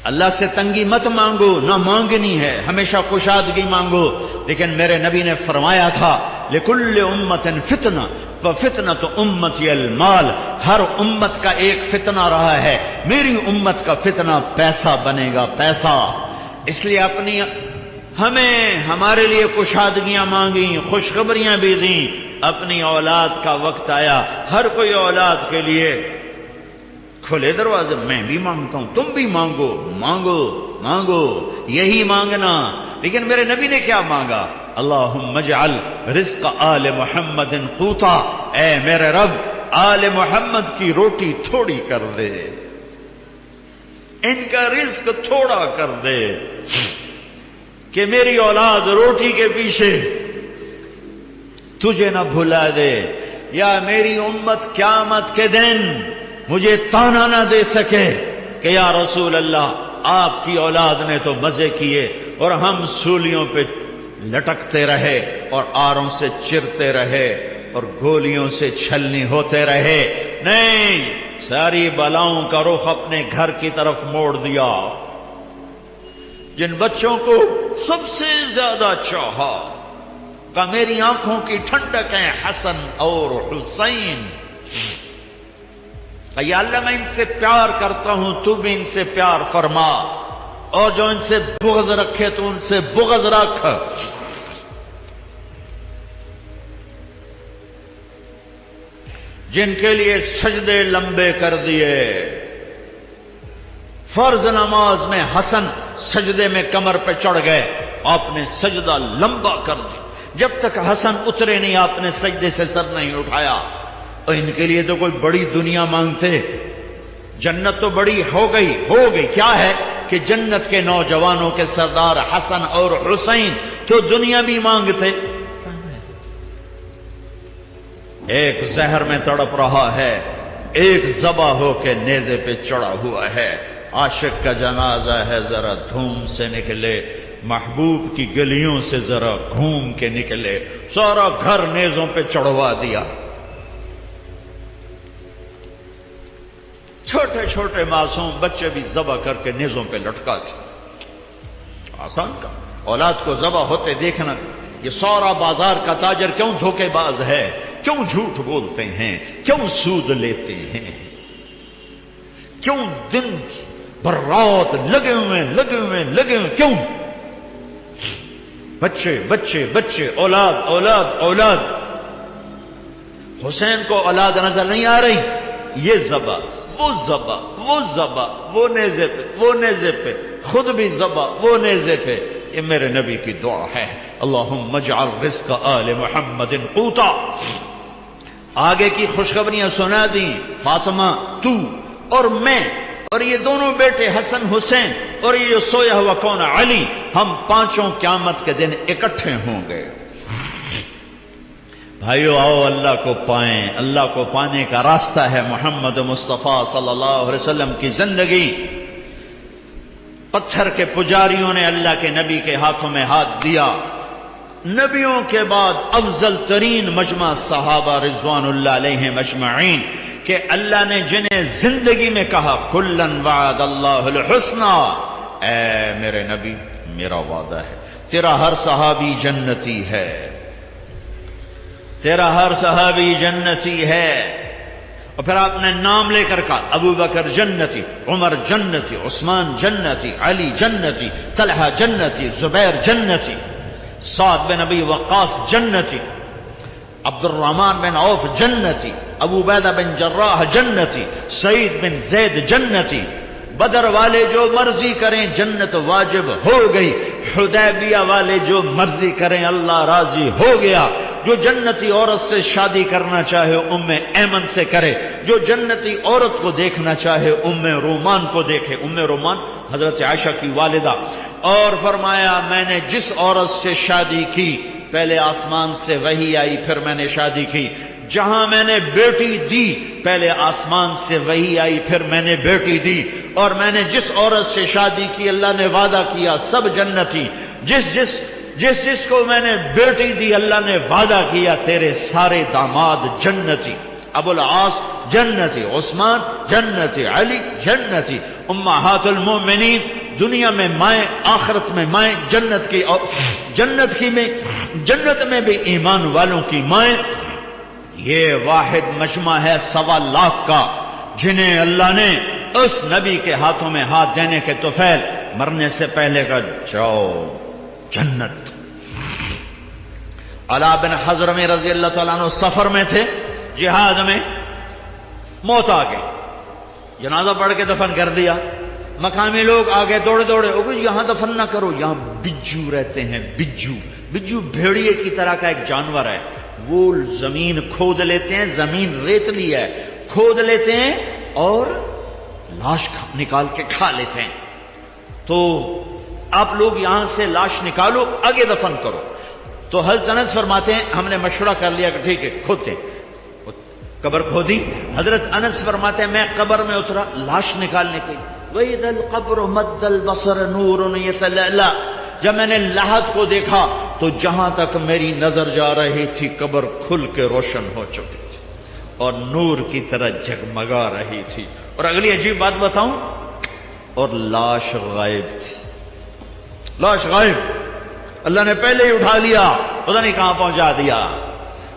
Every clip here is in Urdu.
اللہ سے تنگی مت مانگو، نہ مانگنی ہے، ہمیشہ کشادگی مانگو. لیکن میرے نبی نے فرمایا تھا لِكُلِّ أُمَّةٍ فِتْنَةٌ وَفِتْنَةُ أُمَّتِي الْمَالِ، ہر امت کا ایک فتنہ رہا ہے، میری امت کا فتنہ پیسہ بنے گا، پیسہ. اس لیے ہمیں ہمارے لیے کشادگیاں مانگیں، خوشخبریاں بھی دیں. اپنی اولاد کا وقت آیا، ہر کوئی اولاد کے لیے کھلے دروازے. میں بھی مانگتا ہوں، تم بھی مانگو، مانگو مانگو، یہی مانگنا. لیکن میرے نبی نے کیا مانگا؟ اللہم اجعل رزق آل محمد قوتا، اے میرے رب آل محمد کی روٹی تھوڑی کر دے، ان کا رزق تھوڑا کر دے کہ میری اولاد روٹی کے پیچھے تجھے نہ بھلا دے، یا میری امت قیامت کے دن مجھے تانا نہ دے سکے کہ یا رسول اللہ آپ کی اولاد نے تو مزے کیے اور ہم سولیوں پہ لٹکتے رہے اور آروں سے چرتے رہے اور گولیوں سے چھلنی ہوتے رہے. نہیں، ساری بلاؤں کا رخ اپنے گھر کی طرف موڑ دیا. جن بچوں کو سب سے زیادہ چاہا کہ میری آنکھوں کی ٹھنڈک ہیں حسن اور حسین، کہ یا اللہ میں ان سے پیار کرتا ہوں، تو بھی ان سے پیار فرما، اور جو ان سے بغض رکھے تو ان سے بغض رکھ. جن کے لیے سجدے لمبے کر دیے، فرض نماز میں حسن سجدے میں کمر پہ چڑھ گئے، آپ نے سجدہ لمبا کر دیا، جب تک حسن اترے نہیں آپ نے سجدے سے سر نہیں اٹھایا. اور ان کے لیے تو کوئی بڑی دنیا مانگتے، جنت تو بڑی ہو گئی. کیا ہے کہ جنت کے نوجوانوں کے سردار حسن اور حسین تو دنیا بھی مانگتے. ایک زہر میں تڑپ رہا ہے، ایک ذبح ہو کے نیزے پہ چڑھا ہوا ہے. عاشق کا جنازہ ہے، ذرا دھوم سے نکلے، محبوب کی گلیوں سے ذرا گھوم کے نکلے، سارا گھر نیزوں پہ چڑھوا دیا. چھوٹے چھوٹے معصوم بچے بھی ذبح کر کے نیزوں پہ لٹکا تھے. آسان کا اولاد کو ذبح ہوتے دیکھنا. یہ سارا بازار کا تاجر کیوں دھوکے باز ہے، کیوں جھوٹ بولتے ہیں، کیوں سود لیتے ہیں، کیوں دن بھر رات لگے ہوئے کیوں؟ بچے بچے بچے، اولاد اولاد اولاد. حسین کو اولاد نظر نہیں آ رہی، یہ ذبح وہ ذبح، وہ ذبح، وہ نیزے پہ، خود بھی ذبح، وہ نیزے پہ. یہ میرے نبی کی دعا ہے، اللہم اجعل رزق آل محمد قوتا. آگے کی خوشخبریاں سنا دیں، فاطمہ تو اور میں اور یہ دونوں بیٹے حسن حسین اور یہ جو سویا ہوا کون علی، ہم پانچوں قیامت کے دن اکٹھے ہوں گے. بھائیو آؤ اللہ کو پائیں. اللہ کو پانے کا راستہ ہے محمد مصطفیٰ صلی اللہ علیہ وسلم کی زندگی. پتھر کے پجاریوں نے اللہ کے نبی کے ہاتھوں میں ہاتھ دیا. نبیوں کے بعد افضل ترین مجمع صحابہ رضوان اللہ علیہم اجمعین، کہ اللہ نے جنہیں زندگی میں کہا کلن وعد اللہ الحسنى، اے میرے نبی میرا وعدہ ہے تیرا ہر صحابی جنتی ہے، تیرا ہر صحابی جنتی ہے. اور پھر آپ نے نام لے کر کہا ابو بکر جنتی، عمر جنتی، عثمان جنتی، علی جنتی، طلحہ جنتی، زبیر جنتی، سعد بن ابی وقاص جنتی، عبد الرحمن بن عوف جنتی، ابو عبیدہ بن جراح جنتی، سعید بن زید جنتی. بدر والے جو مرضی کریں جنت واجب ہو گئی. حدیبیہ والے جو مرضی کریں اللہ راضی ہو گیا. جو جنتی عورت سے شادی کرنا چاہے ام ایمن سے کرے، جو جنتی عورت کو دیکھنا چاہے ام رومان کو دیکھے. ام رومان حضرت عائشہ کی والدہ. اور فرمایا میں نے جس عورت سے شادی کی پہلے آسمان سے وحی آئی پھر میں نے شادی کی. جہاں میں نے بیٹی دی پہلے آسمان سے وحی آئی پھر میں نے بیٹی دی. اور میں نے جس عورت سے شادی کی اللہ نے وعدہ کیا سب جنتی. جس کو میں نے بیٹی دی اللہ نے وعدہ کیا تیرے سارے داماد جنتی. ابو العاص جنتی، عثمان جنتی، علی جنتی، امہات المؤمنین دنیا میں مائیں، آخرت میں مائیں، جنت میں بھی ایمان والوں کی مائیں. یہ واحد مجمع ہے 1.25 لاکھ کا، جنہیں اللہ نے اس نبی کے ہاتھوں میں ہاتھ دینے کے طفیل مرنے سے پہلے کا جاؤ جنت. علا بن حضرمی رضی اللہ تعالیٰ عنہ سفر میں تھے، جہاد میں، موت آ گئی، جنازہ پڑھ کے دفن کر دیا. مقامی لوگ آگے دوڑے دوڑے، یہاں دفن نہ کرو، یہاں بجو رہتے ہیں. بجو بھیڑیے کی طرح کا ایک جانور ہے، وہ زمین کھود لیتے ہیں، زمین ریتلی ہے، کھود لیتے ہیں اور لاش نکال کے کھا لیتے ہیں. تو آپ لوگ یہاں سے لاش نکالو، آگے دفن کرو. تو حضرت انس فرماتے ہیں ہم نے مشورہ کر لیا کہ ٹھیک ہے کھودتے ہیں. قبر کھودی. حضرت انس فرماتے ہیں میں قبر میں اترا لاش نکالنے کے لیے. وَإِذَا الْقَبْرُ مَدَّ الْبَصَرَ نُورٌ يَتَلَأْلَأُ، جب میں نے لحد کو دیکھا تو جہاں تک میری نظر جا رہی تھی قبر کھل کے روشن ہو چکی تھی اور نور کی طرح جگمگا رہی تھی. اور اگلی عجیب بات بتاؤں، اور لاش غائب تھی. لاش غائب، اللہ نے پہلے ہی اٹھا لیا، پتہ نہیں کہاں پہنچا دیا.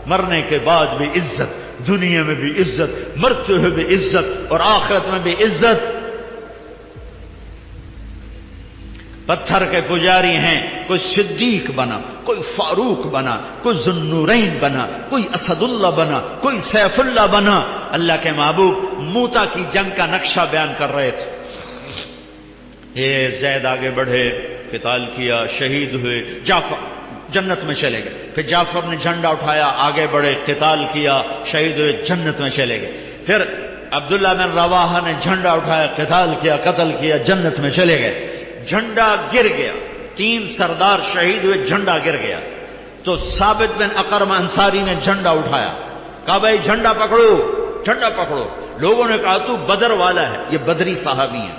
مرنے کے بعد بھی عزت، دنیا میں بھی عزت، مرتے ہوئے بھی عزت اور آخرت میں بھی عزت. پتھر کے پجاری ہیں، کوئی صدیق بنا، کوئی فاروق بنا، کوئی ذوالنورین بنا، کوئی اسد اللہ بنا، کوئی سیف اللہ بنا. اللہ کے محبوب موتا کی جنگ کا نقشہ بیان کر رہے تھے. یہ زید آگے بڑھے، قتال کیا، شہید ہوئے، جعفر جنت میں چلے گئے. پھر جعفر نے جھنڈا اٹھایا، آگے بڑھے، قتال کیا، شہید ہوئے، جنت میں چلے گئے. پھر عبداللہ بن رواحہ نے جھنڈا اٹھایا، قتال کیا، قتل کیا، جنت میں چلے گئے. جھنڈا گر گیا، 3 سردار شہید ہوئے، جھنڈا گر گیا. تو ثابت بن اقرم انصاری نے جھنڈا اٹھایا، کہا بھائی جھنڈا پکڑو، جھنڈا پکڑو. لوگوں نے کہا تو بدر والا ہے، یہ بدری صحابی ہیں،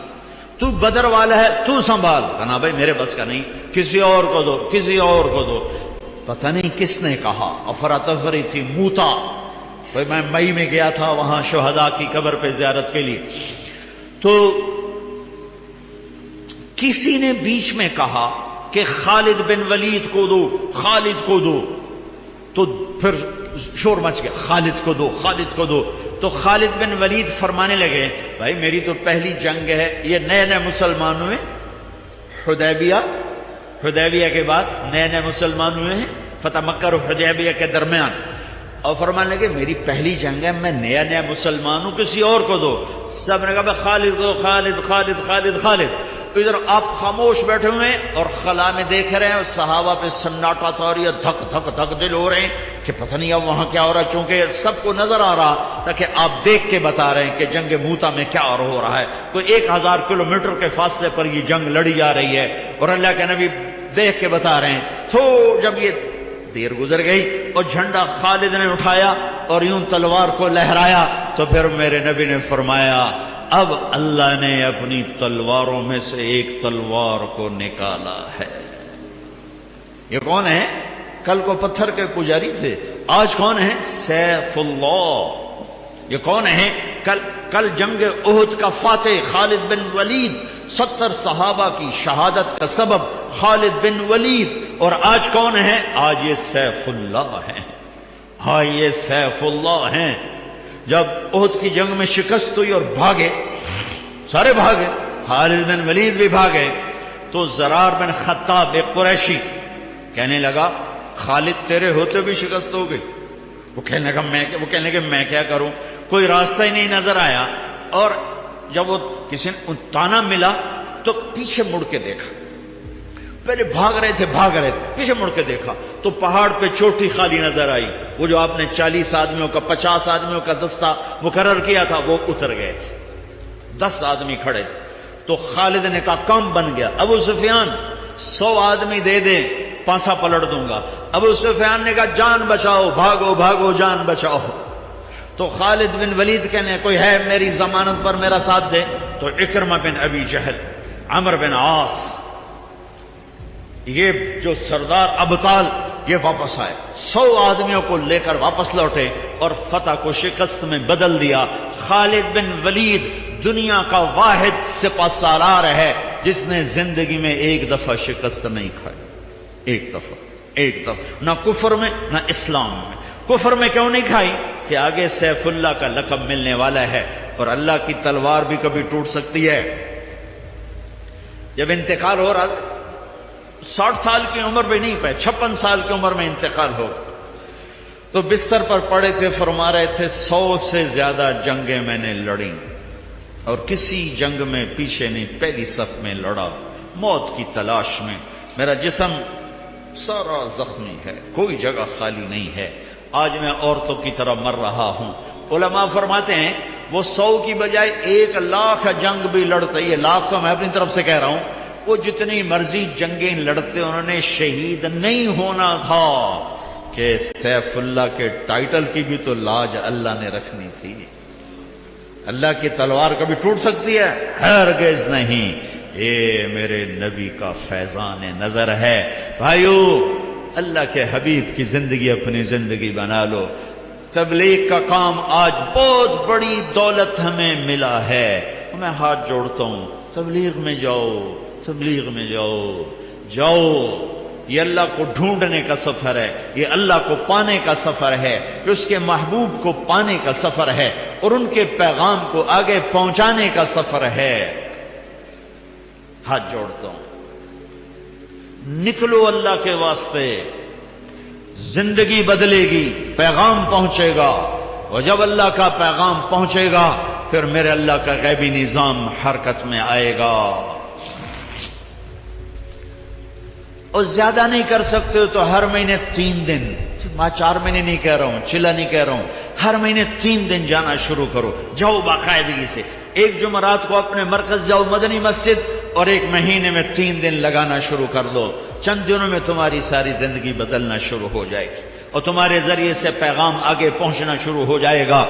تو بدر والا ہے، تو سنبھال. کہا بھائی میرے بس کا نہیں، کسی اور کو دو، کسی اور کو دو. پتہ نہیں کس نے کہا، افراتفری تھی. موتا، میں مئی میں گیا تھا وہاں شہداء کی قبر پہ زیارت کے لیے. تو کسی نے بیچ میں کہا کہ خالد بن ولید کو دو، خالد کو دو. تو پھر شور مچ گیا، خالد کو دو، خالد کو دو. تو خالد بن ولید فرمانے لگے بھائی میری تو پہلی جنگ ہے، یہ نئے نئے مسلمان ہوئے، حدیبیہ کے بعد نئے نئے مسلمان ہوئے ہیں، فتح مکہ اور حدیبیہ کے درمیان. اور فرمانے لگے میری پہلی جنگ ہے، میں نیا نیا مسلمان ہوں، کسی اور کو دو. سب نے کہا خالد کو، خالد خالد خالد خالد. ادھر آپ خاموش بیٹھے ہوئے ہیں اور خلا میں دیکھ رہے ہیں، اور صحابہ پہ سناٹا تھا اور یہ دھک دھک دھک دل ہو رہے ہیں کہ پتہ نہیں اب وہاں کیا ہو رہا ہے، چونکہ سب کو نظر آ رہا تاکہ آپ دیکھ کے بتا رہے ہیں کہ جنگ موتا میں کیا ہو رہا ہے. کوئی 1000 کلومیٹر کے فاصلے پر یہ جنگ لڑی جا رہی ہے اور اللہ کے نبی دیکھ کے بتا رہے ہیں. تو جب یہ دیر گزر گئی اور جھنڈا خالد نے اٹھایا اور یوں تلوار کو لہرایا، تو پھر میرے نبی نے فرمایا اب اللہ نے اپنی تلواروں میں سے ایک تلوار کو نکالا ہے. یہ کون ہے؟ کل کو پتھر کے پجاری تھے، آج کون ہے؟ سیف اللہ. یہ کون ہے؟ کل جنگ احد کا فاتح خالد بن ولید، 70 صحابہ کی شہادت کا سبب خالد بن ولید. اور آج کون ہے؟ آج یہ سیف اللہ ہیں. ہاں یہ سیف اللہ ہیں. جب احد کی جنگ میں شکست ہوئی اور بھاگے، سارے بھاگے، خالد بن ولید بھی بھاگے، تو زرار بن خطاب ایک قریشی کہنے لگا خالد تیرے ہوتے بھی شکست ہو گئی. وہ کہنے لگا میں کیا کروں، کوئی راستہ ہی نہیں نظر آیا. اور جب وہ کسی نے تانا ملا تو پیچھے مڑ کے دیکھا، پہلے بھاگ رہے تھے پیچھے مڑ کے دیکھا تو پہاڑ پہ چوٹی خالی نظر آئی. وہ جو آپ نے 40 آدمیوں کا 50 آدمیوں کا دستہ مقرر کیا تھا وہ اتر گئے تھے، 10 آدمی کھڑے تھے. تو خالد نے کہا کام بن گیا. ابو سفیان 100 آدمی دے دیں، پانسا پلٹ دوں گا. ابو سفیان نے کہا جان بچاؤ، بھاگو بھاگو جان بچاؤ. تو خالد بن ولید کہنے کوئی ہے میری ضمانت پر میرا ساتھ دے. تو اکرمہ بن ابی جہل، عمرو بن عاص، یہ جو سردار ابطال یہ واپس آئے، 100 آدمیوں کو لے کر واپس لوٹے اور فتح کو شکست میں بدل دیا۔ خالد بن ولید دنیا کا واحد سپہ سالار ہے جس نے زندگی میں ایک دفعہ شکست نہیں کھائی، ایک دفعہ، نہ کفر میں نہ اسلام میں۔ کفر میں کیوں نہیں کھائی؟ کہ آگے سیف اللہ کا لقب ملنے والا ہے اور اللہ کی تلوار بھی کبھی ٹوٹ سکتی ہے۔ جب انتقال ہو رہا، 60 سال کی عمر بھی نہیں پائے، 56 سال کی عمر میں انتقال ہو، تو بستر پر پڑے تھے، فرما رہے تھے 100 سے زیادہ جنگیں میں نے لڑی اور کسی جنگ میں پیچھے نہیں، پہلی صف میں لڑا، موت کی تلاش میں، میرا جسم سارا زخمی ہے، کوئی جگہ خالی نہیں ہے، آج میں عورتوں کی طرح مر رہا ہوں۔ علماء فرماتے ہیں وہ 100 کی بجائے 1,00,000 جنگ بھی لڑتے، یہ لاکھ تو میں اپنی طرف سے کہہ رہا ہوں، وہ جتنی مرضی جنگیں لڑتے انہوں نے شہید نہیں ہونا تھا، کہ سیف اللہ کے ٹائٹل کی بھی تو لاج اللہ نے رکھنی تھی۔ اللہ کی تلوار کبھی ٹوٹ سکتی ہے؟ ہرگز نہیں۔ یہ میرے نبی کا فیضان نظر ہے۔ بھائیو، اللہ کے حبیب کی زندگی اپنی زندگی بنا لو۔ تبلیغ کا کام آج بہت بڑی دولت ہمیں ملا ہے، میں ہاتھ جوڑتا ہوں، تبلیغ میں جاؤ، تبلیغ میں جاؤ، جاؤ۔ یہ اللہ کو ڈھونڈنے کا سفر ہے، یہ اللہ کو پانے کا سفر ہے، یہ اس کے محبوب کو پانے کا سفر ہے اور ان کے پیغام کو آگے پہنچانے کا سفر ہے۔ ہاتھ جوڑتا ہوں، نکلو اللہ کے واسطے، زندگی بدلے گی، پیغام پہنچے گا، اور جب اللہ کا پیغام پہنچے گا پھر میرے اللہ کا غیبی نظام حرکت میں آئے گا۔ اور زیادہ نہیں کر سکتے ہو تو ہر مہینے 3 دن، میں 4 مہینے نہیں کہہ رہا ہوں، چلا نہیں کہہ رہا ہوں، ہر مہینے 3 دن جانا شروع کرو، جاؤ باقاعدگی سے۔ ایک جمعرات کو اپنے مرکز جاؤ مدنی مسجد، اور ایک مہینے میں 3 دن لگانا شروع کر دو، چند دنوں میں تمہاری ساری زندگی بدلنا شروع ہو جائے گی اور تمہارے ذریعے سے پیغام آگے پہنچنا شروع ہو جائے گا۔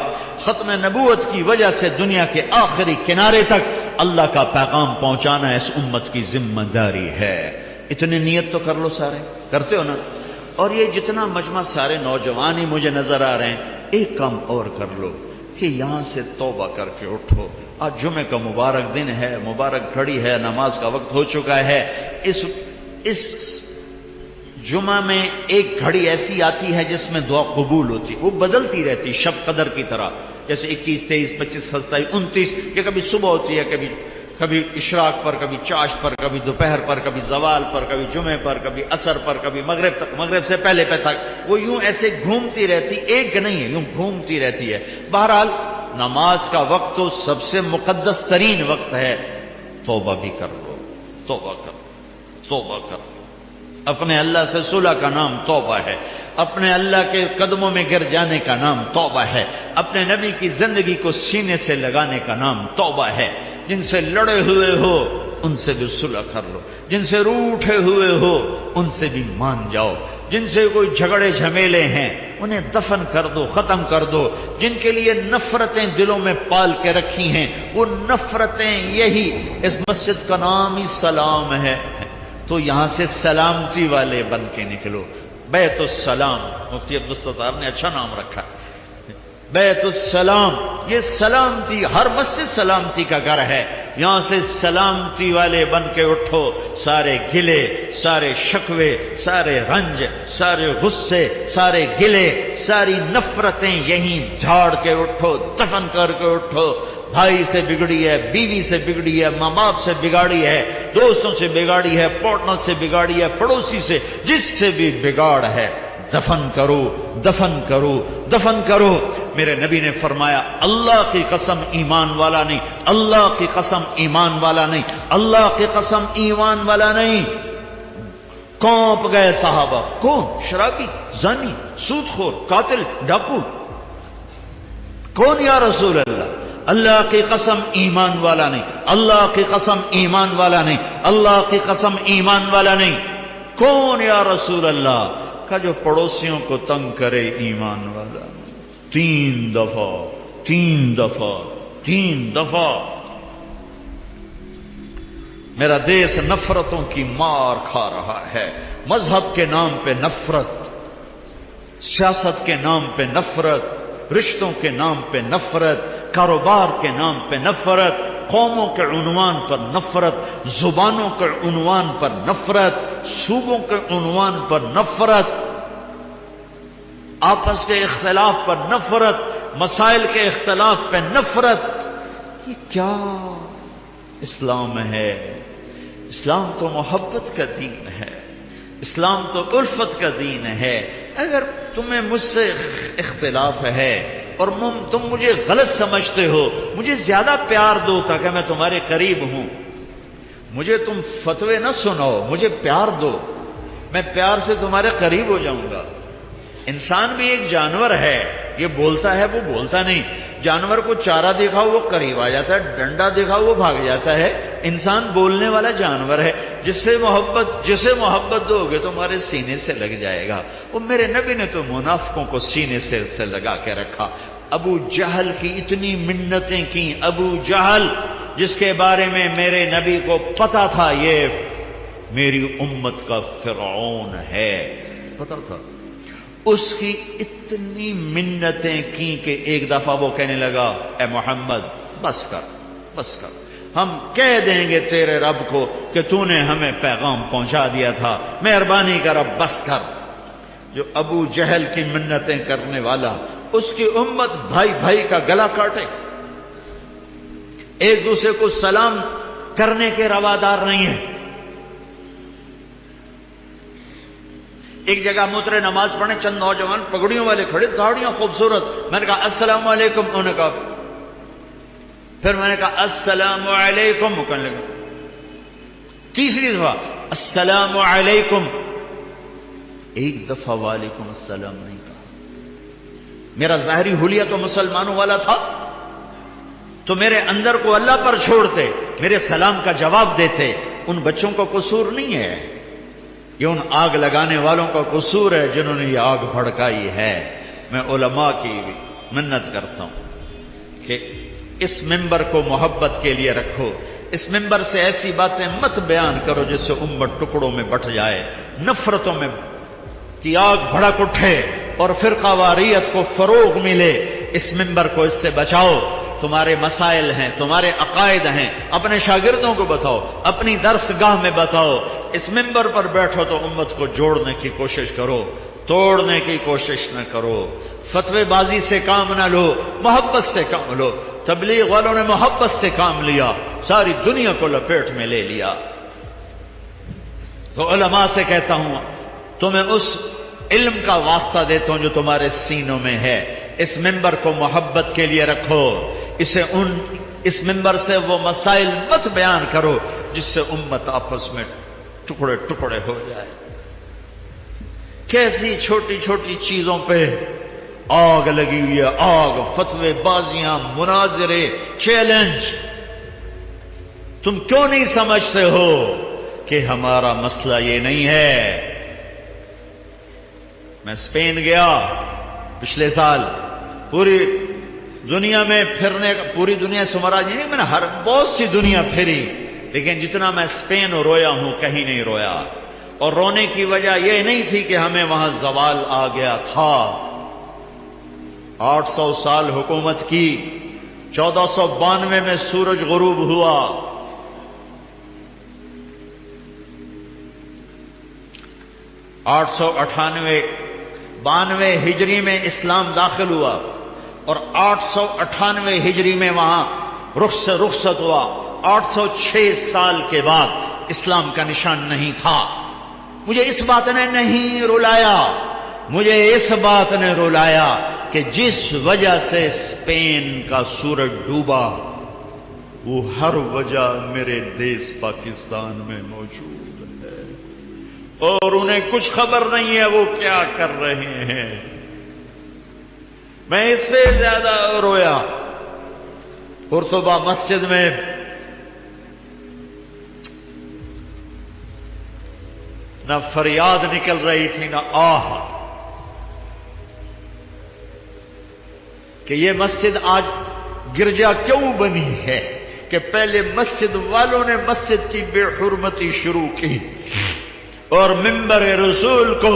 ختم نبوت کی وجہ سے دنیا کے آخری کنارے تک اللہ کا پیغام پہنچانا اس امت کی ذمہ داری ہے۔ اتنی نیت تو کر لو، سارے کرتے ہو نا؟ اور یہ جتنا مجمع سارے نوجوان ہی مجھے نظر آ رہے ہیں، ایک کام اور کر لو کہ یہاں سے توبہ کر کے اٹھو۔ آج جمعے کا مبارک دن ہے، مبارک گھڑی ہے، نماز کا وقت ہو چکا ہے۔ اس جمعہ میں ایک گھڑی ایسی آتی ہے جس میں دعا قبول ہوتی، وہ بدلتی رہتی شب قدر کی طرح، جیسے 21، 23، 25، 27، 29، یہ کبھی صبح ہوتی ہے، کبھی اشراق پر، کبھی چاش پر، کبھی دوپہر پر، کبھی زوال پر، کبھی جمعے پر، کبھی عصر پر، کبھی مغرب تک، مغرب سے پہلے تک، وہ یوں ایسے گھومتی رہتی، ایک نہیں ہے، یوں گھومتی رہتی ہے۔ بہرحال نماز کا وقت تو سب سے مقدس ترین وقت ہے، توبہ بھی کر لو، توبہ کرو، توبہ کرو۔ اپنے اللہ سے صلح کا نام توبہ ہے، اپنے اللہ کے قدموں میں گر جانے کا نام توبہ ہے، اپنے نبی کی زندگی کو سینے سے لگانے کا نام توبہ ہے۔ جن سے لڑے ہوئے ہو ان سے بھی صلح کر لو، جن سے روٹھے ہوئے ہو ان سے بھی مان جاؤ، جن سے کوئی جھگڑے جھمیلے ہیں انہیں دفن کر دو، ختم کر دو، جن کے لیے نفرتیں دلوں میں پال کے رکھی ہیں وہ نفرتیں، یہی اس مسجد کا نام ہی سلام ہے، تو یہاں سے سلامتی والے بن کے نکلو۔ بیت السلام، مفتی عبدالستار نے اچھا نام رکھا، بیت السلام، یہ سلامتی، ہر مسجد سلامتی کا گھر ہے، یہاں سے سلامتی والے بن کے اٹھو، سارے گلے، سارے شکوے، سارے رنج، سارے غصے، سارے گلے، ساری نفرتیں یہیں جھاڑ کے اٹھو، دفن کر کے اٹھو۔ بھائی سے بگڑی ہے، بیوی سے بگڑی ہے، ماں باپ سے بگاڑی ہے، دوستوں سے بگاڑی ہے، پارٹنر سے بگاڑی ہے، پڑوسی سے، جس سے بھی بگاڑ ہے، دفن کرو، دفن کرو، دفن کرو۔ میرے نبی نے فرمایا اللہ کی قسم ایمان والا نہیں، اللہ کی قسم ایمان والا نہیں، اللہ کی قسم ایمان والا نہیں۔ کونپ گئے صحابہ، کون؟ شرابی، زانی، سود خور، قاتل، ڈاکو، کون یا رسول اللہ؟ اللہ کی قسم ایمان والا نہیں، اللہ کی قسم ایمان والا نہیں، اللہ کی قسم ایمان والا نہیں۔ کون یا رسول اللہ؟ کا جو پڑوسیوں کو تنگ کرے ایمان والا نہیں۔ 3 دفعہ، 3 دفعہ، 3 دفعہ۔ میرا دیش نفرتوں کی مار کھا رہا ہے، مذہب کے نام پہ نفرت، سیاست کے نام پہ نفرت، رشتوں کے نام پہ نفرت، کاروبار کے نام پہ نفرت، قوموں کے عنوان پر نفرت، زبانوں کے عنوان پر نفرت، صوبوں کے عنوان پر نفرت، آپس کے اختلاف پر نفرت، مسائل کے اختلاف پہ نفرت. یہ کیا اسلام ہے؟ اسلام تو محبت کا دین ہے، اسلام تو الفت کا دین ہے. اگر تمہیں مجھ سے اختلاف ہے اور تم مجھے غلط سمجھتے ہو، مجھے زیادہ پیار دو تاکہ میں تمہارے قریب ہوں. مجھے تم فتوے نہ سناؤ، مجھے پیار دو، میں پیار سے تمہارے قریب ہو جاؤں گا. انسان بھی ایک جانور ہے، یہ بولتا ہے وہ بولتا نہیں. جانور کو چارہ دکھاؤ وہ قریب آ جاتا ہے، ڈنڈا دکھاؤ وہ بھاگ جاتا ہے. انسان بولنے والا جانور ہے. جسے محبت دو گے تمہارے سینے سے لگ جائے گا. وہ میرے نبی نے تو منافقوں کو سینے سے لگا کے رکھا. ابو جہل کی اتنی منتیں کی، ابو جہل جس کے بارے میں میرے نبی کو پتا تھا یہ میری امت کا فرعون ہے، پتا تھا. اس کی اتنی منتیں کی کہ ایک دفعہ وہ کہنے لگا اے محمد بس کر، ہم کہہ دیں گے تیرے رب کو کہ تو نے ہمیں پیغام پہنچا دیا تھا، مہربانی کر اب بس کر. جو ابو جہل کی منتیں کرنے والا، اس کی امت بھائی کا گلا کاٹے، ایک دوسرے کو سلام کرنے کے روادار نہیں ہے. ایک جگہ مترے نماز پڑھنے، چند نوجوان پگڑیوں والے کھڑے، داڑیاں خوبصورت. میں نے کہا السلام علیکم، انہوں نے کہا، پھر میں نے کہا السلام علیکم، وہ کہنے لگا. تیسری دفعہ السلام علیکم، ایک دفعہ وعلیکم السلام نہیں کہا. میرا ظاہری حلیہ تو مسلمانوں والا تھا، تو میرے اندر کو اللہ پر چھوڑتے، میرے سلام کا جواب دیتے. ان بچوں کا قصور نہیں ہے، یہ ان آگ لگانے والوں کا قصور ہے جنہوں نے یہ آگ بھڑکائی ہے. میں علماء کی منت کرتا ہوں کہ اس ممبر کو محبت کے لیے رکھو. اس ممبر سے ایسی باتیں مت بیان کرو جس سے امت ٹکڑوں میں بٹ جائے، نفرتوں میں کی آگ بھڑک اٹھے اور فرقہ واریت کو فروغ ملے. اس ممبر کو اس سے بچاؤ. تمہارے مسائل ہیں، تمہارے عقائد ہیں، اپنے شاگردوں کو بتاؤ، اپنی درس گاہ میں بتاؤ. اس ممبر پر بیٹھو تو امت کو جوڑنے کی کوشش کرو، توڑنے کی کوشش نہ کرو. فتوی بازی سے کام نہ لو، محبت سے کام لو. تبلیغ والوں نے محبت سے کام لیا، ساری دنیا کو لپیٹ میں لے لیا. تو علماء سے کہتا ہوں تمہیں اس علم کا واسطہ دیتا ہوں جو تمہارے سینوں میں ہے. اس ممبر کو محبت کے لیے رکھو. اس ممبر سے وہ مسائل مت بیان کرو جس سے امت آپس میں ٹکڑے ہو جائے. کیسی چھوٹی چھوٹی چیزوں پہ آگ لگی ہوئی ہے، آگ، فتوے بازیاں، مناظرے، چیلنج. تم کیوں نہیں سمجھتے ہو کہ ہمارا مسئلہ یہ نہیں ہے؟ میں اسپین گیا پچھلے سال، پوری دنیا میں پھرنے، پوری دنیا سے مراد نہیں، میں نے بہت سی دنیا پھری، لیکن جتنا میں اسپین رویا ہوں کہیں نہیں رویا. اور رونے کی وجہ یہ نہیں تھی کہ ہمیں وہاں زوال آ گیا تھا. 800 سال حکومت کی، 1492 میں سورج غروب ہوا. 892 ہجری میں اسلام داخل ہوا اور 898 ہجری میں وہاں رخصت ہوا. 806 سال کے بعد اسلام کا نشان نہیں تھا. مجھے اس بات نے نہیں رلایا، مجھے اس بات نے رلایا کہ جس وجہ سے اسپین کا سورج ڈوبا وہ ہر وجہ میرے دیس پاکستان میں موجود ہے، اور انہیں کچھ خبر نہیں ہے وہ کیا کر رہے ہیں. میں اس سے زیادہ رویا. قرطبہ مسجد میں نہ فریاد نکل رہی تھی نہ آہ کہ یہ مسجد آج گرجا کیوں بنی ہے، کہ پہلے مسجد والوں نے مسجد کی بے حرمتی شروع کی اور منبر رسول کو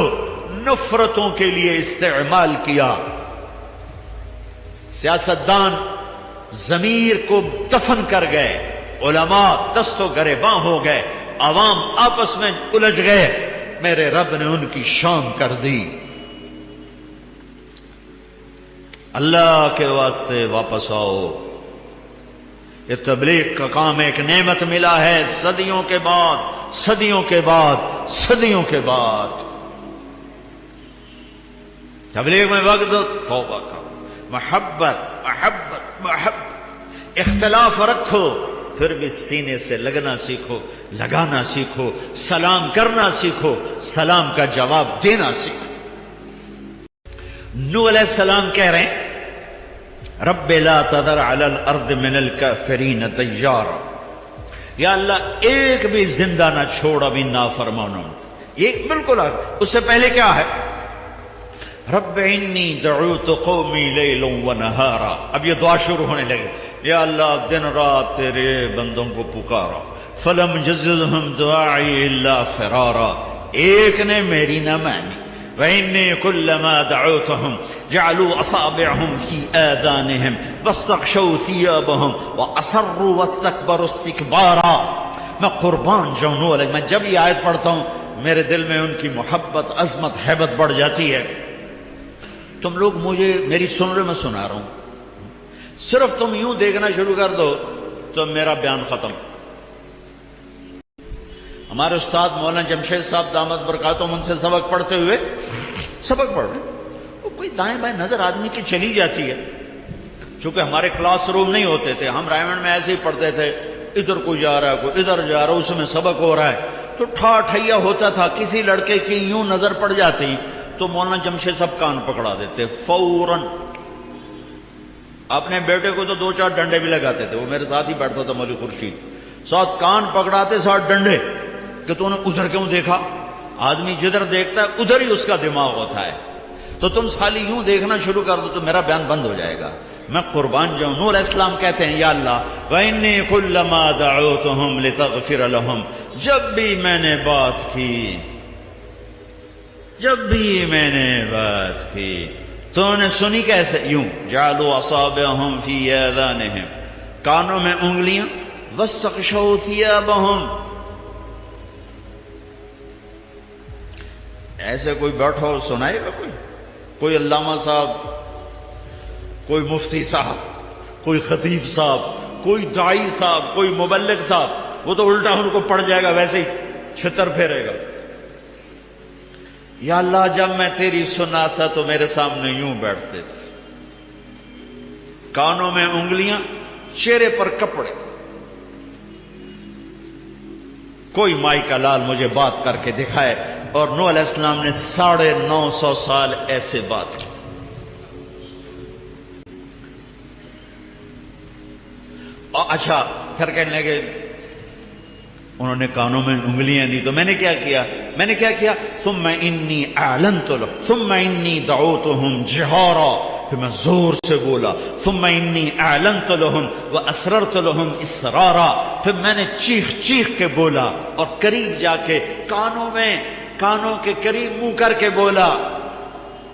نفرتوں کے لیے استعمال کیا. سیاستدان ضمیر کو دفن کر گئے، علماء دست و گریباں ہو گئے، عوام آپس میں الجھ گئے. میرے رب نے ان کی شام کر دی. اللہ کے واسطے واپس آؤ. یہ تبلیغ کا کام ایک نعمت ملا ہے صدیوں کے بعد، صدیوں کے بعد، صدیوں کے بعد. تبلیغ میں وقت دو، توبہ کرو، محبت محبت محبت. اختلاف رکھو پھر بھی سینے سے لگنا سیکھو، لگانا سیکھو، سلام کرنا سیکھو، سلام کا جواب دینا سیکھو. نوح علیہ السلام کہہ رہے ہیں رب لا تذر علی الارض من الکافرین دیارا. یا اللہ ایک بھی زندہ نہ چھوڑ ابھی نافرمانوں. یہ بالکل اس سے پہلے کیا ہے؟ رب انی دعوت قومی لیلا ونہارا. اب یہ دعا شروع ہونے لگی. یا اللہ دن رات تیرے بندوں کو پکارا. فلم یزدہم دعائی الا فرارا. ایک نے میری نہ مانی. وإني كلما دعوتهم جعلوا أصابعهم في آذانهم واستغشوا ثيابهم وأصروا واستكبروا استكبارا. میں قربان جاؤں علیہ، میں جب یہ آیت پڑھتا ہوں میرے دل میں ان کی محبت، عظمت، ہیبت بڑھ جاتی ہے. تم لوگ مجھے میری سننے میں سنا رہا ہوں، صرف تم یوں دیکھنا شروع کر دو تو میرا بیان ختم. ہمارے استاد مولانا جمشید صاحب دامت برکاتہم ان سے سبق پڑھتے ہوئے سبق پڑھ رہے، وہ کوئی دائیں بائیں نظر آدمی کی چلی جاتی ہے. چونکہ ہمارے کلاس روم نہیں ہوتے تھے، ہم رائمنڈ میں ایسے ہی پڑھتے تھے، ادھر کوئی جا رہا ہے کوئی ادھر جا رہا ہے، اس میں سبق ہو رہا ہے تو ٹھیا ہوتا تھا. کسی لڑکے کی یوں نظر پڑ جاتی تو مولانا جمشید صاحب کان پکڑا دیتے فوراً. اپنے بیٹے کو تو 2-4 ڈنڈے بھی لگاتے تھے. وہ میرے ساتھ ہی بیٹھتا تھا مولوی خورشید، ساتھ کان پکڑاتے، ساتھ ڈنڈے کہ تو نے ادھر کیوں دیکھا. آدمی جدھر دیکھتا ہے ادھر ہی اس کا دماغ ہوتا ہے. تو تم خالی یوں دیکھنا شروع کر دو تو میرا بیان بند ہو جائے گا. میں قربان جاؤں. نوح علیہ السلام کہتے ہیں یا اللہ وَإِنِّي كُلَّمَا دَعَوْتُهُمْ لِتَغْفِرَ لَهُمْ. جب بھی میں نے بات کی، جب بھی میں نے بات کی تو نے سنی کیسے؟ یوں جعلوا اصابعهم في آذانهم، کانوں میں انگلیاں، واستغشوا ثيابهم. ایسے کوئی بیٹھا ہو سنائے گا؟ کوئی علامہ صاحب، کوئی مفتی صاحب، کوئی خطیب صاحب، کوئی داعی صاحب، کوئی مبلغ صاحب، وہ تو الٹا ان کو پڑ جائے گا، ویسے ہی چھتر پھیرے گا. یا اللہ جب میں تیری سناتا تو میرے سامنے یوں بیٹھتے تھے، کانوں میں انگلیاں، چہرے پر کپڑے. کوئی مائی کا لال مجھے بات کر کے دکھائے. اور نوح علیہ السلام نے 950 سال ایسے بات کی. اور اچھا پھر کہنے لگے انہوں نے کانوں میں انگلیاں دی تو میں نے کیا کیا؟ میں نے کیا کیا؟ ثم انی اعلنت لهم ثم انی دعوتهم جہارا. پھر میں زور سے بولا. ثم انی اعلنت لهم واسررت لهم اسرارا. پھر میں نے چیخ چیخ کے بولا اور قریب جا کے کانوں کے قریب منہ کر کے بولا.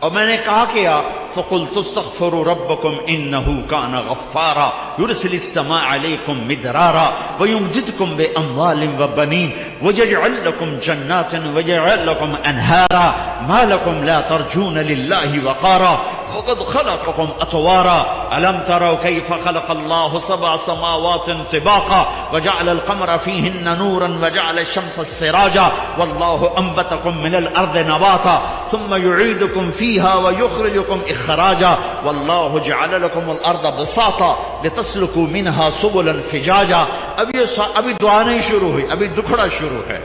اور میں نے کہا کیا؟ فقلت استغفروا ربکم انه کان غفارا یرسل السماء علیکم مدرارا ویمددکم باموال وبنین ویجعل لکم جنات ویجعل لکم انہارا ما لکم لا ترجون للہ وقارا وقد خلقكم اطوارا الم تروا كيف خلق الله 7 سماوات طباقا وجعل القمر فيهن نورا وجعل الشمس سراجا والله انبتكم من الارض نباتا ثم يعيدكم فيها ويخرجكم اخراجا والله جعل لكم الارض بساطا لتسلكوا منها سبلا فجاجا. ابھی دعا نہیں شروع ہوئی، ابھی دکھڑا شروع ہے،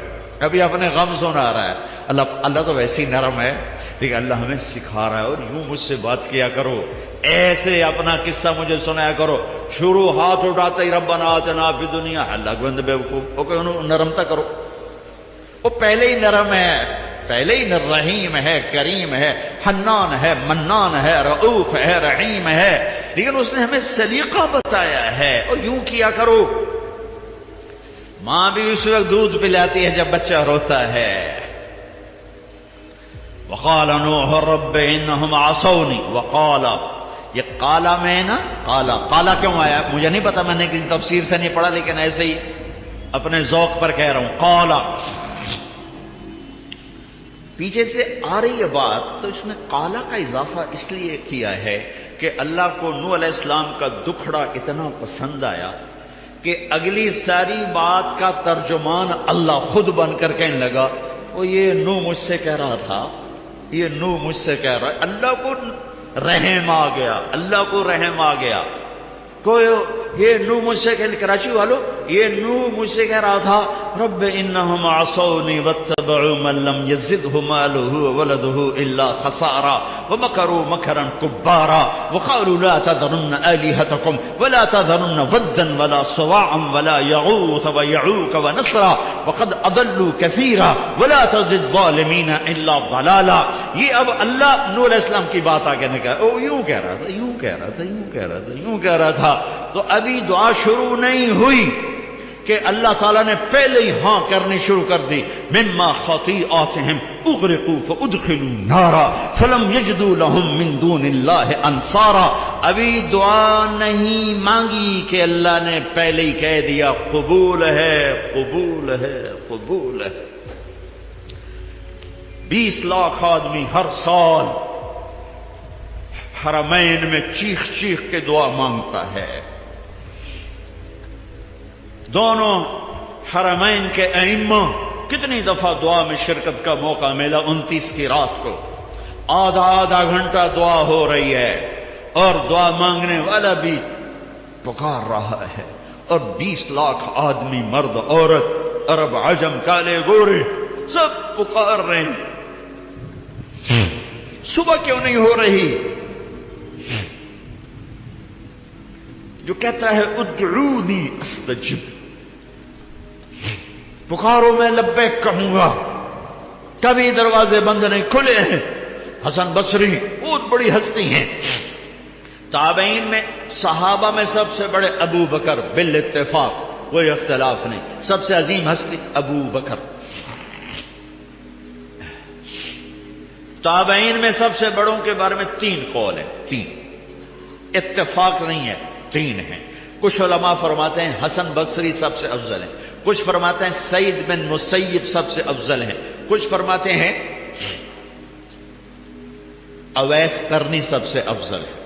ابھی اپنے غم سنا رہا ہے. اللہ تو ویسے ہی نرم ہے، لیکن اللہ ہمیں سکھا رہا ہے. اور یوں مجھ سے بات کیا کرو، ایسے اپنا قصہ مجھے سنایا کرو. شروع ہاتھ اٹھاتے ہی ربنا آتنا فی الدنیا، اللہ گوند بیوقوف ہو کے انہوں نرمتا کرو. وہ پہلے ہی نرم ہے، پہلے ہی رحیم ہے، کریم ہے، حنان ہے، منان ہے، رؤوف ہے، رحیم ہے. لیکن اس نے ہمیں سلیقہ بتایا ہے. اور یوں کیا کرو. ماں بھی اس وقت دودھ پلاتی ہے جب بچہ روتا ہے. وقال نوح رب انہم عصونی وقال، یہ قالا میں نا، قالا کیوں آیا مجھے نہیں پتا، میں نے کسی تفسیر سے نہیں پڑھا، لیکن ایسے ہی اپنے ذوق پر کہہ رہا ہوں قالا. پیچھے سے آ رہی ہے بات، تو اس میں قالا کا اضافہ اس لیے کیا ہے کہ اللہ کو نوح علیہ السلام کا دکھڑا اتنا پسند آیا کہ اگلی ساری بات کا ترجمان اللہ خود بن کر کہنے لگا، وہ یہ نوح مجھ سے کہہ رہا تھا، یہ نوح مجھ سے کہہ رہا ہے. اللہ کو رحم آ گیا، اللہ کو رحم آ گیا. کوئی یہ نوح مجھ سے کہہ، کراچی والو، یہ نوح مجھ سے کہہ رہا تھا رب انہم عصونی واتبعوا من لم یزدہ مالہ وولدہ الا خسارا ومکروا مکرا کبارا وقالوا لا تذرن آلہتکم ولا تذرن ودا ولا سواعا ولا یغوث ویعوق ونسرا وقد اضلوا کثیرا ولا تزد الظالمین الا ضلالا. یہ اب اللہ نوح علیہ السلام کی بات آگے نے کہا، وہ یوں کہہ رہا تھا، یوں کہہ رہا تھا، یوں کہہ رہا تھا، یوں کہہ رہا تھا. تو ابھی دعا شروع نہیں ہوئی کہ اللہ تعالیٰ نے پہلے ہی ہاں کرنی شروع کر دی. مما خطیئاتہم اغرقوا فادخلوا نارا فلم یجدوا لهم من دون اللہ انصارا. ابھی دعا نہیں مانگی کہ اللہ نے پہلے ہی کہہ دیا قبول ہے، قبول ہے، قبول ہے. 20 لاکھ آدمی ہر سال حرمین میں چیخ چیخ کے دعا مانگتا ہے. دونوں حرمین کے ائمہ کتنی دفعہ دعا میں شرکت کا موقع ملا. 29 کی رات کو آدھا گھنٹہ دعا ہو رہی ہے اور دعا مانگنے والا بھی پکار رہا ہے، اور 20 لاکھ آدمی، مرد عورت، عرب عجم، کالے گورے، سب پکار رہے ہیں. صبح کیوں نہیں ہو رہی؟ جو کہتا ہے ادعونی استجب، پکارو میں لبیک کہوں گا. کبھی دروازے بند نہیں کھلے ہیں. حسن بصری بہت بڑی ہستی ہیں. تابعین میں، صحابہ میں سب سے بڑے ابو بکر بالاتفاق، کوئی اختلاف نہیں، سب سے عظیم ہستی ابو بکر. تابعین میں سب سے بڑوں کے بارے میں 3 قول ہیں، 3 اتفاق نہیں ہے، 3 ہیں. کچھ علماء فرماتے ہیں حسن بصری سب سے افضل ہیں، کچھ فرماتے ہیں سعید بن مسیب سب سے افضل ہیں، کچھ فرماتے ہیں اویس قرنی سب سے افضل ہے.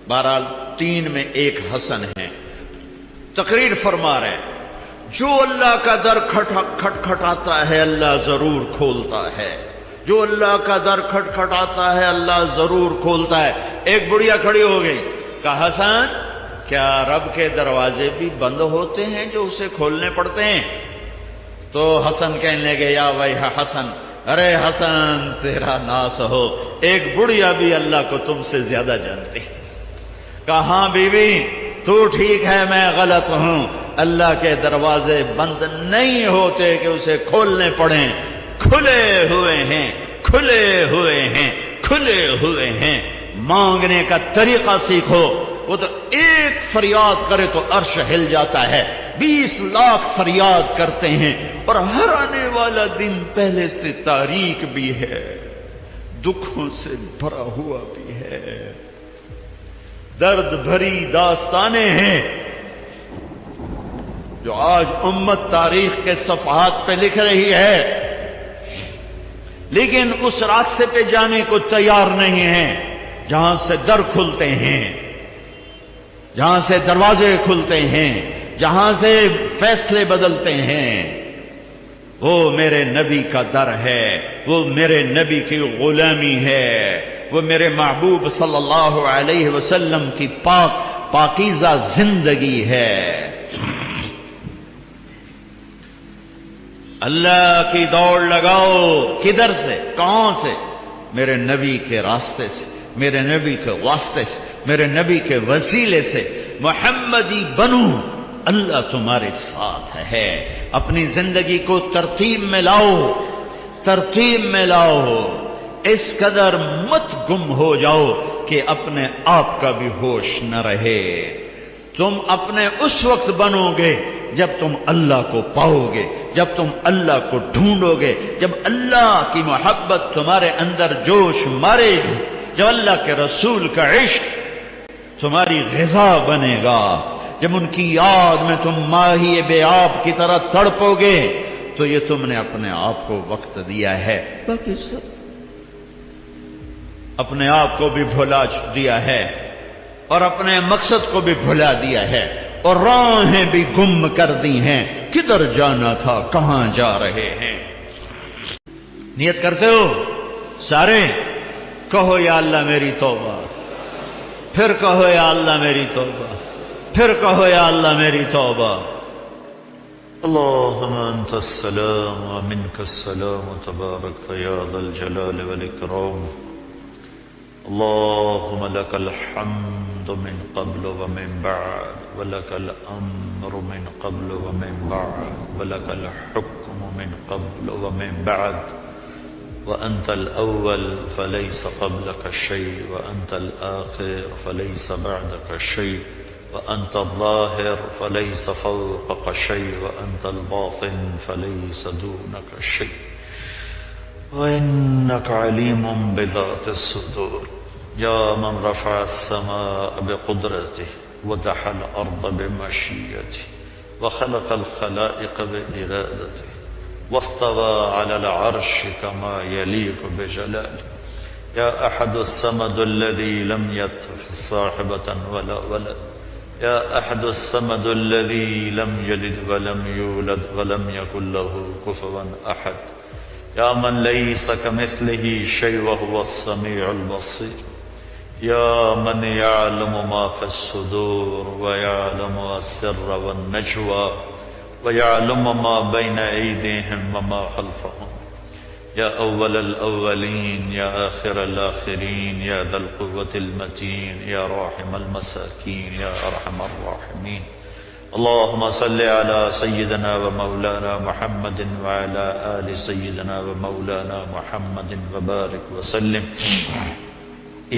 بہرحال 3 میں ایک حسن ہے. تقریر فرما رہے ہیں جو اللہ کا در کھٹکھٹاتا ہے اللہ ضرور کھولتا ہے، جو اللہ کا در کھٹکھٹاتا ہے اللہ ضرور کھولتا ہے. ایک بڑھیا کھڑی ہو گئی، کہا حسن کیا رب کے دروازے بھی بند ہوتے ہیں جو اسے کھولنے پڑتے ہیں؟ تو حسن کہنے لگے یا بھائی حسن، ارے حسن تیرا ناس ہو، ایک بڑھیا بھی اللہ کو تم سے زیادہ جانتی. کہاں بیوی تو ٹھیک ہے میں غلط ہوں، اللہ کے دروازے بند نہیں ہوتے کہ اسے کھولنے پڑیں، کھلے ہوئے ہیں، کھلے ہوئے ہیں، کھلے ہوئے ہیں. مانگنے کا طریقہ سیکھو. وہ تو ایک فریاد کرے تو عرش ہل جاتا ہے، 20 لاکھ فریاد کرتے ہیں، اور ہر آنے والا دن پہلے سے تاریک بھی ہے، دکھوں سے بھرا ہوا بھی ہے، درد بھری داستانیں ہیں جو آج امت تاریخ کے صفحات پہ لکھ رہی ہے، لیکن اس راستے پہ جانے کو تیار نہیں ہے جہاں سے در کھلتے ہیں، جہاں سے دروازے کھلتے ہیں، جہاں سے فیصلے بدلتے ہیں. وہ میرے نبی کا در ہے، وہ میرے نبی کی غلامی ہے، وہ میرے محبوب صلی اللہ علیہ وسلم کی پاکیزہ زندگی ہے. اللہ کی دوڑ لگاؤ. کدھر سے؟ کہاں سے؟ میرے نبی کے راستے سے، میرے نبی کے واسطے سے، میرے نبی کے وسیلے سے. محمدی بنو، اللہ تمہارے ساتھ ہے. اپنی زندگی کو ترتیب میں لاؤ، ترتیب میں لاؤ. اس قدر مت گم ہو جاؤ کہ اپنے آپ کا بھی ہوش نہ رہے. تم اپنے اس وقت بنو گے جب تم اللہ کو پاؤ گے، جب تم اللہ کو ڈھونڈو گے، جب اللہ کی محبت تمہارے اندر جوش مارے گی، جب اللہ کے رسول کا عشق تمہاری غذا بنے گا، جب ان کی یاد میں تم ماہی بے آب کی طرح تڑپو گے، تو یہ تم نے اپنے آپ کو وقت دیا ہے، باقی سب اپنے آپ کو بھی بھلا دیا ہے اور اپنے مقصد کو بھی بھلا دیا ہے اور راہیں بھی گم کر دی ہیں، کدھر جانا تھا کہاں جا رہے ہیں۔ نیت کرتے ہو سارے؟ کہو یا اللہ میری توبہ، پھر کہو یا اللہ میری توبہ، پھر کہو یا اللہ میری توبہ۔ اللہم انت السلام ومنک السلام تبارک یا ذا الجلال والاکرام۔ اللهم لك الحمد من قبل ومن بعد ولك الأمر من قبل ومن بعد ولك الحكم من قبل ومن بعد، وأنت الأول فليس قبلك شيء، وأنت الآخر فليس بعدك شيء، وأنت الظاهر فليس فوقك شيء، وأنت الباطن فليس دونك شيء، وإنك عليم بذات الصدور۔ يا من رفع السماء بقدرته ودحى الأرض بمشيئته وخلق الخلائق بإرادته واستوى على العرش كما يليق بجلاله، يا أحد الصمد الذي لم يتخذ صاحبة ولا ولد، يا أحد الصمد الذي لم يلد ولم يولد ولم يكن له كفوا أحد، يا من ليس كمثله شيء وهو السميع البصير، يا من يعلم ما في الصدور ويعلم السر والنجوى ويعلم ما بين أيديهم وما خلفهم، يا أول الأولين يا آخر الآخرين، يا ذا القوة المتين، يا راحم المساكين، يا أرحم الراحمين۔ اللهم صل على سيدنا ومولانا محمد وعلى آل سيدنا ومولانا محمد وبارك وسلم۔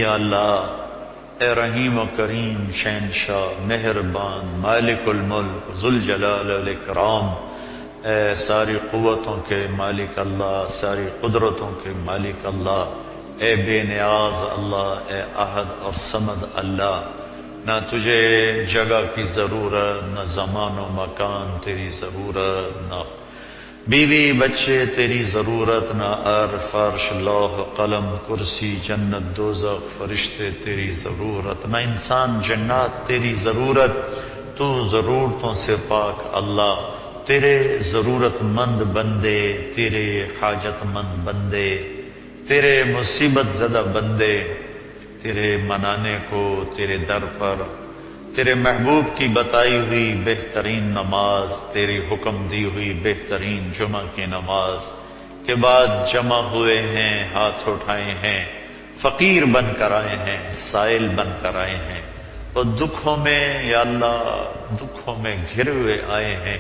یا اللہ، اے رحیم و کریم، شہنشاہ، مہربان، مالک الملک، ذوالجلال والاکرام، اے ساری قوتوں کے مالک اللہ، ساری قدرتوں کے مالک اللہ، اے بے نیاز اللہ، اے احد اور صمد اللہ، نہ تجھے جگہ کی ضرورت، نہ زمان و مکان تیری ضرورت، نہ بیوی بچے تیری ضرورت، نہ فرش لوح قلم کرسی جنت دوزخ فرشتے تیری ضرورت، نہ انسان جنات تیری ضرورت، تو ضرورتوں سے پاک اللہ، تیرے ضرورت مند بندے، تیرے حاجت مند بندے، تیرے مصیبت زدہ بندے، تیرے منانے کو تیرے در پر، تیرے محبوب کی بتائی ہوئی بہترین نماز، تیری حکم دی ہوئی بہترین جمعہ کی نماز کے بعد جمع ہوئے ہیں، ہاتھ اٹھائے ہیں، فقیر بن کر آئے ہیں، سائل بن کر آئے ہیں، اور دکھوں میں یا اللہ دکھوں میں گھرے ہوئے آئے ہیں،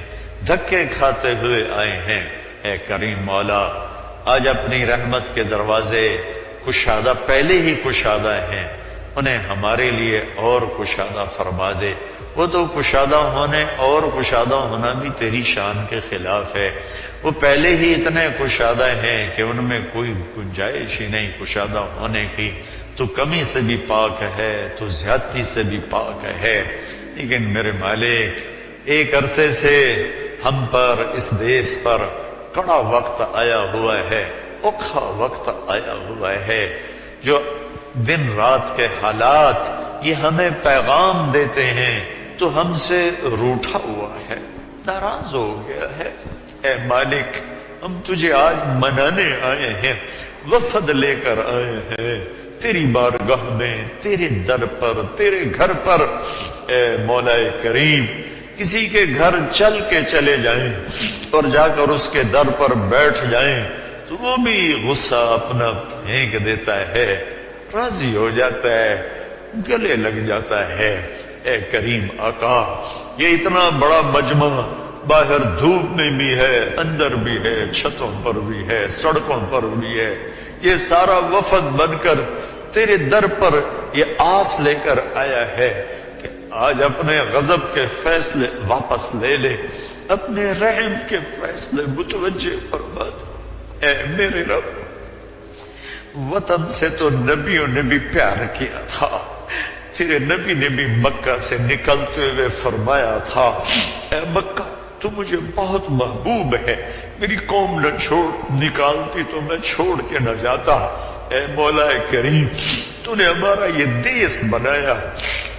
دھکے کھاتے ہوئے آئے ہیں۔ اے کریم مولا، آج اپنی رحمت کے دروازے کشادہ پہلے ہی کشادہ ہیں، انہیں ہمارے لیے اور کشادہ فرما دے۔ وہ تو کشادہ ہونے اور کشادہ ہونا بھی تیری شان کے خلاف ہے، وہ پہلے ہی اتنے کشادہ ہیں کہ ان میں کوئی گنجائش ہی نہیں کشادہ ہونے کی۔ تو کمی سے بھی پاک ہے، تو زیادتی سے بھی پاک ہے، لیکن میرے مالک ایک عرصے سے ہم پر، اس دیس پر کڑا وقت آیا ہوا ہے، اوکھا وقت آیا ہوا ہے، جو دن رات کے حالات یہ ہمیں پیغام دیتے ہیں تو ہم سے روٹھا ہوا ہے، ناراض ہو گیا ہے۔ اے مالک، ہم تجھے آج منانے آئے ہیں، وفد لے کر آئے ہیں تیری بارگاہ میں، تیرے در پر، تیرے گھر پر۔ اے مولا کریم، کسی کے گھر چل کے چلے جائیں اور جا کر اس کے در پر بیٹھ جائیں تو وہ بھی غصہ اپنا پھینک دیتا ہے، راضی ہو جاتا ہے، گلے لگ جاتا ہے۔ اے کریم آقا، یہ اتنا بڑا مجمع باہر دھوپ میں بھی ہے، اندر بھی ہے، چھتوں پر بھی ہے، سڑکوں پر بھی ہے، یہ سارا وفد بن کر تیرے در پر یہ آس لے کر آیا ہے کہ آج اپنے غضب کے فیصلے واپس لے لے۔ اپنے رحم کے فیصلے متوجہ فرما دے۔ اے میرے رب، وطن سے تو نبیوں نے بھی پیار کیا تھا، تیرے نبی نے بھی مکہ سے نکلتے ہوئے فرمایا تھا، اے مکہ تو مجھے بہت محبوب ہے، میری قوم نہ چھوڑ نکالتی تو میں چھوڑ کے نہ جاتا۔ اے مولا کریم، تو نے ہمارا یہ دیس بنایا،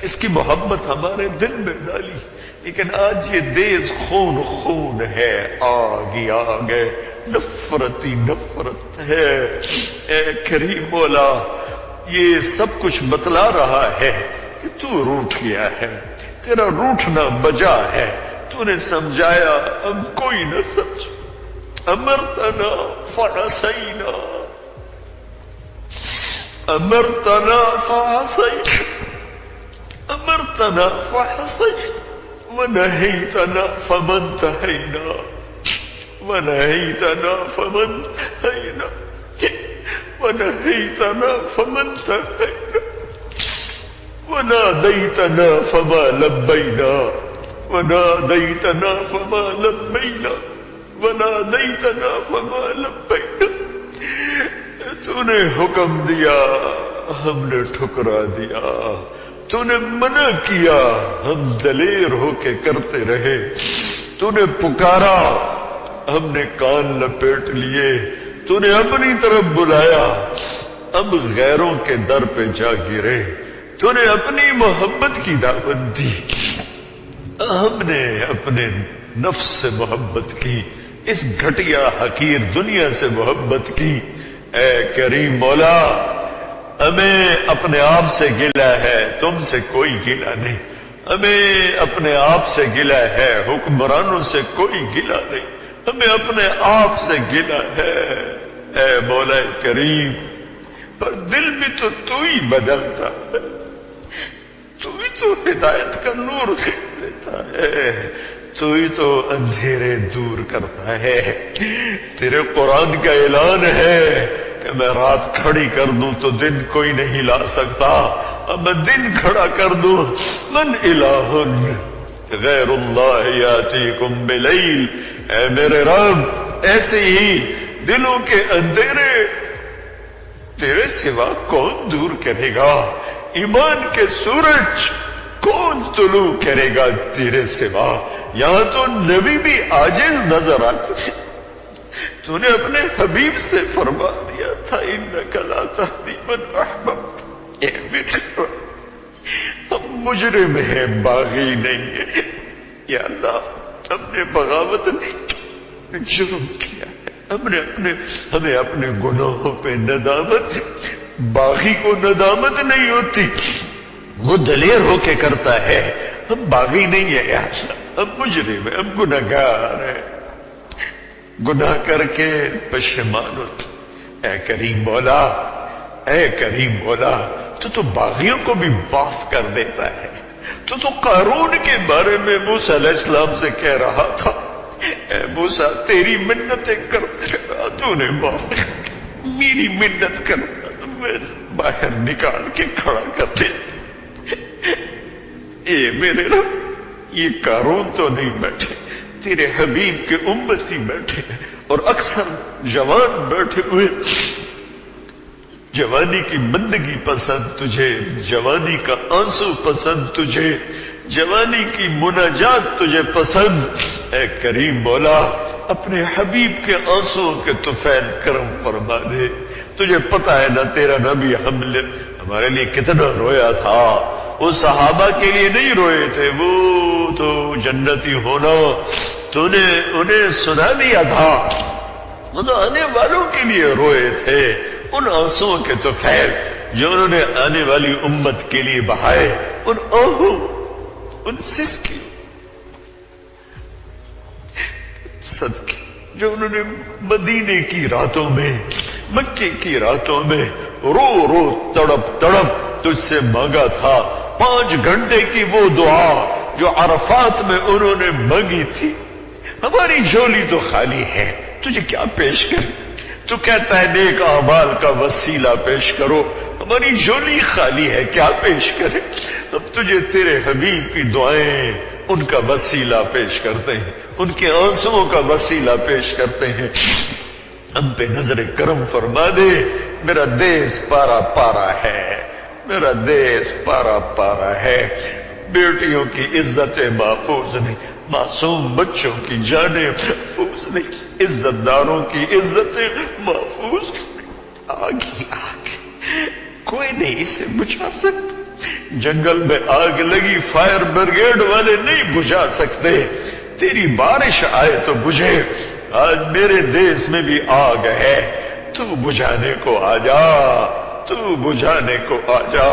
اس کی محبت ہمارے دل میں ڈالی، لیکن آج یہ دیس خون خون ہے، آگ ہی آگ ہے، نفرت ہی نفرت ہے۔ اے کریم مولا، یہ سب کچھ بتلا رہا ہے کہ تو روٹھ گیا ہے، تیرا روٹھنا بجا ہے، تو نے سمجھایا، اب کوئی نہ سمجھ۔ امرتنا فعصینا، امرتنا فعصینا، امرتنا فعصینا، ونہیتنا فمنتہینا، ونہیتنا فمنتہینا، ونہیتنا فمنتہینا، ونادیتنا فما لبینا، ونادیتنا فما لبینا، ونادیتنا فما لبینا۔ تو نے حکم دیا، ہم نے ٹھکرا دیا، تو نے منع کیا، ہم دلیر ہو کے کرتے رہے، تو نے پکارا، ہم نے کان لپیٹ لیے، تو نے اپنی طرف بلایا، اب غیروں کے در پہ جا گرے، تو نے اپنی محبت کی دعوت دی، ہم نے اپنے نفس سے محبت کی، اس گھٹیا حقیر دنیا سے محبت کی۔ اے کریم مولا، ہمیں اپنے آپ سے گلہ ہے، تم سے کوئی گلہ نہیں، ہمیں اپنے آپ سے گلہ ہے، حکمرانوں سے کوئی گلہ نہیں، ہمیں اپنے آپ سے گلہ ہے۔ اے مولا کریم، پر دل بھی تو ہی بدلتا ہے، تو ہی تو ہدایت کا نور خیر دیتا ہے، تو ہی تو اندھیرے دور کرتا ہے۔ تیرے قرآن کا اعلان ہے کہ میں رات کھڑی کر دوں تو دن کوئی نہیں لا سکتا، اب میں دن کھڑا کر دوں، من الہ غیر اللہ یاتیکم بلیل۔ اے میرے رب، ایسے ہی دلوں کے اندھیرے تیرے سوا کون دور کرے گا؟ ایمان کے سورج کون طلوع کرے گا تیرے سوا؟ یہاں تو نبی بھی عاجز نظر آتے ہیں، تو نے اپنے حبیب سے فرما دیا تھا، انک لا تہدی من احببت۔ اے میرے رب، ہم مجرم ہیں، باغی نہیں ہیں، یا اللہ ہم نے بغاوت نہیں، جرم کیا ہے، ہمیں اپنے گناہوں پہ ندامت، باغی کو ندامت نہیں ہوتی، وہ دلیر ہو کے کرتا ہے، ہم باغی نہیں ہیں یا اللہ، ہم مجرم ہیں، ہم گناہگار ہیں، گناہ کر کے پشیمان ہوتے۔ اے کریم مولا، اے کریم مولا، تو باغیوں کو بھی معاف کر دیتا ہے، تو قارون کے بارے میں موسیٰ علیہ السلام سے کہہ رہا تھا، اے موسیٰ تیری منتیں کرتے رہا، تو نے معاف کر، میری منت کرتا میں باہر نکال کے کھڑا کر دے۔ اے میرے رب، یہ قارون تو نہیں بیٹھے، تیرے حبیب کے امتی بیٹھے، اور اکثر جوان بیٹھے ہوئے، جوانی کی بندگی پسند تجھے، جوانی کا آنسو پسند تجھے، جوانی کی مناجات تجھے پسند۔ اے کریم مولا، اپنے حبیب کے آنسو کے طفیل کرم فرما دے۔ تجھے پتا ہے نا تیرا نبی ہمارے لیے کتنا رویا تھا، وہ صحابہ کے لیے نہیں روئے تھے، وہ تو جنتی ہونا تو نے انہیں سنا دیا تھا، وہ تو آنے والوں کے لیے روئے تھے، ان آنسوؤں کے طفیل جو انہوں نے آنے والی امت کے لیے بہائے، ان آہوں، ان سسکی صدقے جو انہوں نے مدینے کی راتوں میں، مکے کی راتوں میں رو رو تڑپ تڑپ تجھ سے مانگا تھا، 5 گھنٹے کی وہ دعا جو عرفات میں انہوں نے مانگی تھی۔ ہماری جھولی تو خالی ہے، تجھے کیا پیش کریں؟ تو کہتا ہے نیک اعمال کا وسیلہ پیش کرو، ہماری جھولی خالی ہے، کیا پیش کریں؟ اب تجھے تیرے حبیب کی دعائیں ان کا وسیلہ پیش کرتے ہیں، ان کے آنسوؤں کا وسیلہ پیش کرتے ہیں، ہم پہ نظر کرم فرما دے۔ میرا دیس پارا پارا ہے، میرا دیس پارا پارا ہے، بیٹیوں کی عزتیں محفوظ نہیں، معصوم بچوں کی جانیں محفوظ نہیں، عزت داروں کی عزتیں محفوظ نہیں۔ آگ ہی آگ، کوئی نہیں اسے بجھا سکتا۔ جنگل میں آگ لگی، فائر بریگیڈ والے نہیں بجھا سکتے، تیری بارش آئے تو بجھے۔ آج میرے دیس میں بھی آگ ہے، تو بجھانے کو آ جا، تو بجھانے کو آ جا۔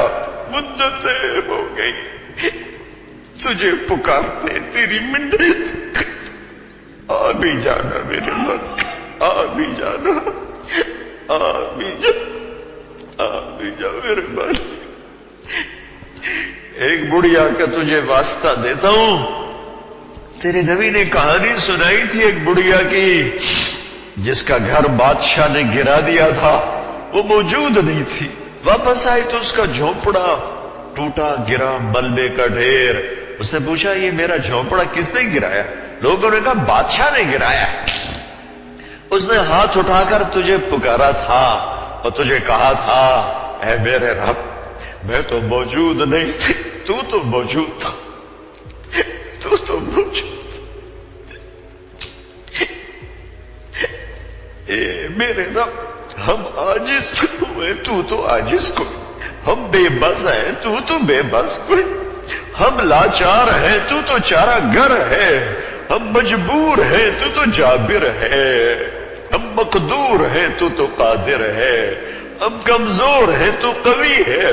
مدتیں ہو گئی تجھے پکارتے، تیری منت آ بھی جانا میرے من، آ بھی جانا، آ بھی جا، آ بھی جا میرے من۔ ایک بڑھیا کا تجھے واسطہ دیتا ہوں، تیرے نبی نے کہانی سنائی تھی ایک بڑھیا کی جس کا گھر بادشاہ نے گرا دیا تھا، وہ موجود نہیں تھی، واپس آئی تو اس کا جھونپڑا ٹوٹا گرا، ملبے کا ڈھیر۔ اس نے پوچھا یہ میرا جھونپڑا کس نے گرایا؟ لوگوں نے کہا بادشاہ نے گرایا۔ اس نے ہاتھ اٹھا کر تجھے پکارا تھا اور تجھے کہا تھا اے میرے رب میں تو موجود نہیں تھی، تو تو موجود تھا، تو تو موجود تھا۔ اے میرے رب ہم عاجز ہوئے، تو تو عاجز کوئی، ہم بے بس ہیں، تو تو بے بس کوئی، ہم لاچار ہیں، تو تو چارہ گر ہے، ہم مجبور ہیں، تو تو جابر ہے، ہم مقدور ہیں، تو تو قادر ہے، ہم کمزور ہیں، تو قوی ہے۔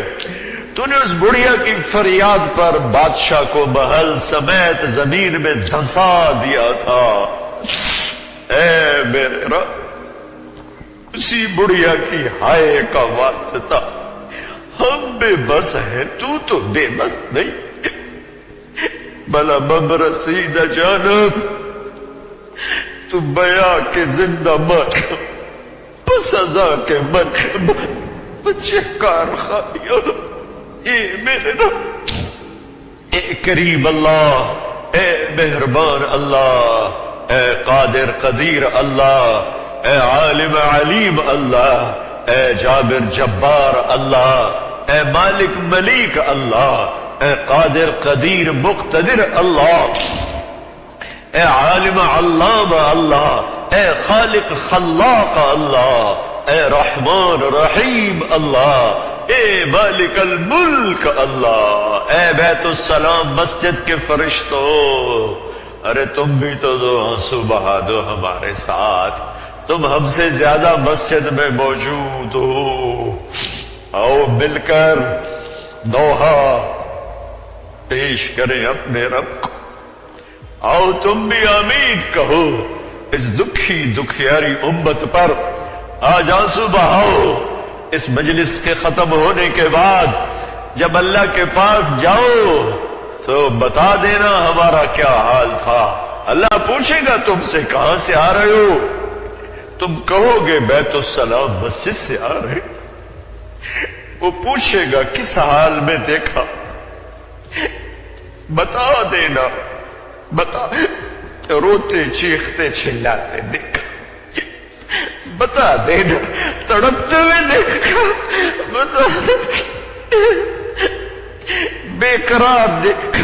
تو نے اس بڑھیا کی فریاد پر بادشاہ کو محل سمیت زمین میں دھنسا دیا تھا۔ اے میرے رب اسی بڑھیا کی ہائے کا واسطہ ہم بے بس ہیں، تو بے بس نہیں۔ بلا مبرسید جانب تو بیا کے زندہ مر، سزا کے من بچے کار خایا۔ اے میرے رب، اے کریم اللہ، اے مہربان اللہ، اے قادر قدیر اللہ، اے عالم علیم اللہ، اے جابر جبار اللہ، اے مالک ملیک اللہ، اے قادر قدیر مقتدر اللہ، اے عالم علام اللہ، اے خالق خلاق اللہ، اے رحمان رحیم اللہ، اے مالک الملک اللہ، اے بیت السلام مسجد کے فرشتوں، ارے تم بھی تو دو آنسو بہا دو ہمارے ساتھ، تم ہم سے زیادہ مسجد میں موجود ہو۔ آؤ مل کر دوہا پیش کریں اپنے رب کو، آؤ تم بھی آمین کہو اس دکھی دکھیاری امت پر، آج آنسو بہاؤ۔ اس مجلس کے ختم ہونے کے بعد جب اللہ کے پاس جاؤ تو بتا دینا ہمارا کیا حال تھا۔ اللہ پوچھے گا تم سے کہاں سے آ رہے ہو، تم کہو گے بیت السلام مسجد سے آ رہے، وہ پوچھے گا کس حال میں دیکھا، بتا دینا، بتا روتے چیختے چلاتے دیکھا، بتا دینا تڑپتے ہوئے دیکھا، بتا بے قرار دیکھا،